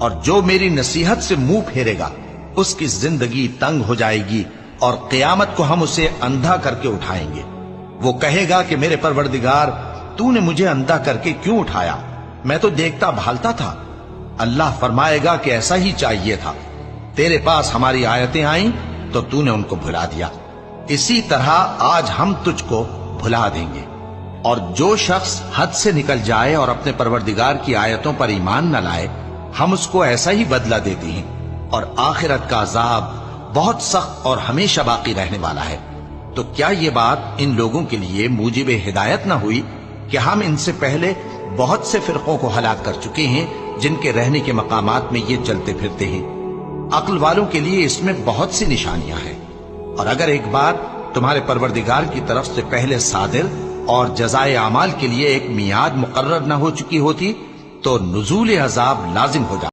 اور جو میری نصیحت سے منہ پھیرے گا اس کی زندگی تنگ ہو جائے گی، اور قیامت کو ہم اسے اندھا کر کے اٹھائیں گے۔ وہ کہے گا کہ میرے پروردگار، تو نے مجھے اندھا کر کے کیوں اٹھایا؟ میں تو دیکھتا بھالتا تھا۔ اللہ فرمائے گا کہ ایسا ہی چاہیے تھا، تیرے پاس ہماری آیتیں آئیں تو تو نے ان کو بھلا دیا، اسی طرح آج ہم تجھ کو بھلا دیں گے۔ اور جو شخص حد سے نکل جائے اور اپنے پروردگار کی آیتوں پر ایمان نہ لائے، ہم اس کو ایسا ہی بدلہ دیتے ہیں، اور آخرت کا عذاب بہت سخت اور ہمیشہ باقی رہنے والا ہے۔ تو کیا یہ بات ان لوگوں کے لیے موجب ہدایت نہ ہوئی کہ ہم ان سے پہلے بہت سے فرقوں کو ہلاک کر چکے ہیں جن کے رہنے کے مقامات میں یہ چلتے پھرتے ہیں؟ عقل والوں کے لیے اس میں بہت سی نشانیاں ہیں۔ اور اگر ایک بار تمہارے پروردگار کی طرف سے پہلے صادر اور جزائے اعمال کے لیے ایک میعاد مقرر نہ ہو چکی ہوتی تو نزول عذاب لازم ہو جاتا۔